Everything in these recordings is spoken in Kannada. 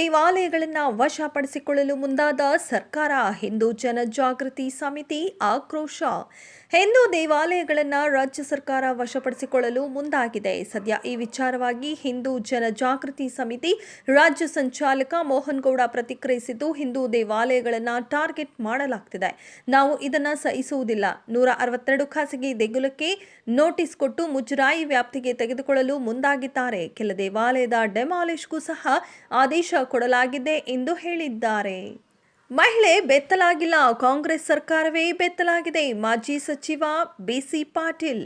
ದೇವಾಲಯಗಳನ್ನು ವಶಪಡಿಸಿಕೊಳ್ಳಲು ಮುಂದಾದ ಸರ್ಕಾರ. ಹಿಂದೂ ಜನಜಾಗೃತಿ ಸಮಿತಿ ಆಕ್ರೋಶ. ಹಿಂದೂ ದೇವಾಲಯಗಳನ್ನು ರಾಜ್ಯ ಸರ್ಕಾರ ವಶಪಡಿಸಿಕೊಳ್ಳಲು ಮುಂದಾಗಿದೆ. ಸದ್ಯ ಈ ವಿಚಾರವಾಗಿ ಹಿಂದೂ ಜನಜಾಗೃತಿ ಸಮಿತಿ ರಾಜ್ಯ ಸಂಚಾಲಕ ಮೋಹನ್ ಗೌಡ ಪ್ರತಿಕ್ರಿಯಿಸಿದ್ದು, ಹಿಂದೂ ದೇವಾಲಯಗಳನ್ನು ಟಾರ್ಗೆಟ್ ಮಾಡಲಾಗ್ತಿದೆ. ನಾವು ಇದನ್ನು ಸಹಿಸುವುದಿಲ್ಲ. 162 ಖಾಸಗಿ ದೇಗುಲಕ್ಕೆ ನೋಟಿಸ್ ಕೊಟ್ಟು ಮುಜರಾಯಿ ವ್ಯಾಪ್ತಿಗೆ ತೆಗೆದುಕೊಳ್ಳಲು ಮುಂದಾಗಿದ್ದಾರೆ. ಕೆಲ ದೇವಾಲಯದ ಡೆಮಾಲಿಷ್ಗೂ ಸಹ ಆದೇಶ ಕೊಡಲಾಗಿದೆ ಎಂದು ಹೇಳಿದ್ದಾರೆ. ಮಹಿಳೆ ಬೆತ್ತಲಾಗಿಲ್ಲ, ಕಾಂಗ್ರೆಸ್ ಸರ್ಕಾರವೇ ಬೆತ್ತಲಾಗಿದೆ. ಮಾಜಿ ಸಚಿವ ಬಿಸಿ ಪಾಟೀಲ್.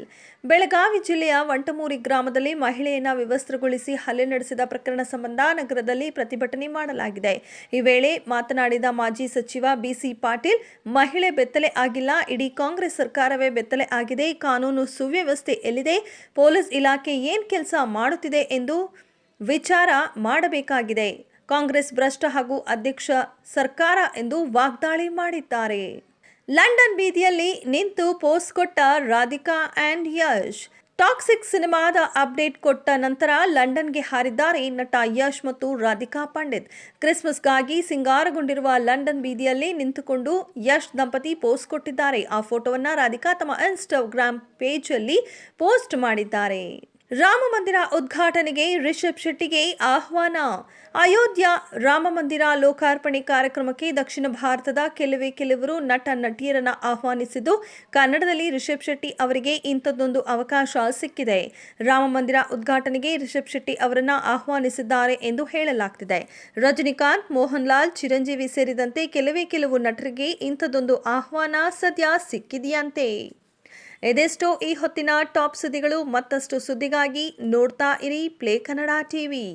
ಬೆಳಗಾವಿ ಜಿಲ್ಲೆಯ ವಂಟಮೂರಿ ಗ್ರಾಮದಲ್ಲಿ ಮಹಿಳೆಯನ್ನ ವಿವಸ್ತ್ರಗೊಳಿಸಿ ಹಲ್ಲೆ ನಡೆಸಿದ ಪ್ರಕರಣ ಸಂಬಂಧ ನಗರದಲ್ಲಿ ಪ್ರತಿಭಟನೆ ಮಾಡಲಾಗಿದೆ. ಈ ವೇಳೆ ಮಾತನಾಡಿದ ಮಾಜಿ ಸಚಿವ ಬಿಸಿ ಪಾಟೀಲ್, ಮಹಿಳೆ ಬೆತ್ತಲೆ ಆಗಿಲ್ಲ, ಇಡೀ ಕಾಂಗ್ರೆಸ್ ಸರ್ಕಾರವೇ ಬೆತ್ತಲೆ ಆಗಿದೆ. ಕಾನೂನು ಸುವ್ಯವಸ್ಥೆ ಎಲ್ಲಿದೆ? ಪೊಲೀಸ್ ಇಲಾಖೆ ಏನ್ ಕೆಲಸ ಮಾಡುತ್ತಿದೆ ಎಂದು ವಿಚಾರ ಮಾಡಬೇಕಾಗಿದೆ. ಕಾಂಗ್ರೆಸ್ ಭ್ರಷ್ಟ ಹಾಗೂ ಅಧ್ಯಕ್ಷ ಸರ್ಕಾರ ಎಂದು ವಾಗ್ದಾಳಿ ಮಾಡಿದ್ದಾರೆ. ಲಂಡನ್ ಬೀದಿಯಲ್ಲಿ ನಿಂತು ಪೋಸ್ ಕೊಟ್ಟ ರಾಧಿಕಾ ಆ್ಯಂಡ್ ಯಶ್. ಟಾಕ್ಸಿಕ್ ಸಿನಿಮಾದ ಅಪ್ಡೇಟ್ ಕೊಟ್ಟ ನಂತರ ಲಂಡನ್ಗೆ ಹಾರಿದ್ದಾರೆ ನಟ ಯಶ್ ಮತ್ತು ರಾಧಿಕಾ ಪಂಡಿತ್. ಕ್ರಿಸ್ಮಸ್ಗಾಗಿ ಸಿಂಗಾರಗೊಂಡಿರುವ ಲಂಡನ್ ಬೀದಿಯಲ್ಲಿ ನಿಂತುಕೊಂಡು ಯಶ್ ದಂಪತಿ ಪೋಸ್ಟ್ ಕೊಟ್ಟಿದ್ದಾರೆ. ಆ ಫೋಟೋವನ್ನು ರಾಧಿಕಾ ತಮ್ಮ ಇನ್ಸ್ಟಾಗ್ರಾಮ್ ಪೇಜಲ್ಲಿ ಪೋಸ್ಟ್ ಮಾಡಿದ್ದಾರೆ. ರಾಮ ಮಂದಿರ ಉದ್ಘಾಟನೆಗೆ ರಿಷಬ್ ಶೆಟ್ಟಿಗೆ ಆಹ್ವಾನ. ಅಯೋಧ್ಯ ರಾಮ ಮಂದಿರ ಲೋಕಾರ್ಪಣೆ ಕಾರ್ಯಕ್ರಮಕ್ಕೆ ದಕ್ಷಿಣ ಭಾರತದ ಕೆಲವರು ನಟ ನಟಿಯರನ್ನ ಆಹ್ವಾನಿಸಿದ್ದು, ಕನ್ನಡದಲ್ಲಿ ರಿಷಬ್ ಶೆಟ್ಟಿ ಅವರಿಗೆ ಇಂಥದ್ದೊಂದು ಅವಕಾಶ ಸಿಕ್ಕಿದೆ. ರಾಮ ಮಂದಿರ ಉದ್ಘಾಟನೆಗೆ ರಿಷಬ್ ಶೆಟ್ಟಿ ಅವರನ್ನ ಆಹ್ವಾನಿಸಿದ್ದಾರೆ ಎಂದು ಹೇಳಲಾಗ್ತಿದೆ. ರಜನಿಕಾಂತ್, ಮೋಹನ್ ಲಾಲ್, ಚಿರಂಜೀವಿ ಸೇರಿದಂತೆ ಕೆಲವು ನಟರಿಗೆ ಇಂಥದ್ದೊಂದು ಆಹ್ವಾನ ಸದ್ಯ ಸಿಕ್ಕಿದೆಯಂತೆ. ಇದೆಷ್ಟೋ ಈ ಹೊತ್ತಿನ ಟಾಪ್ ಸುದ್ದಿಗಳು. ಮತ್ತಷ್ಟು ಸುದ್ದಿಗಾಗಿ ನೋಡ್ತಾ ಇರಿ ಪ್ಲೇ ಕನ್ನಡ ಟಿವಿ.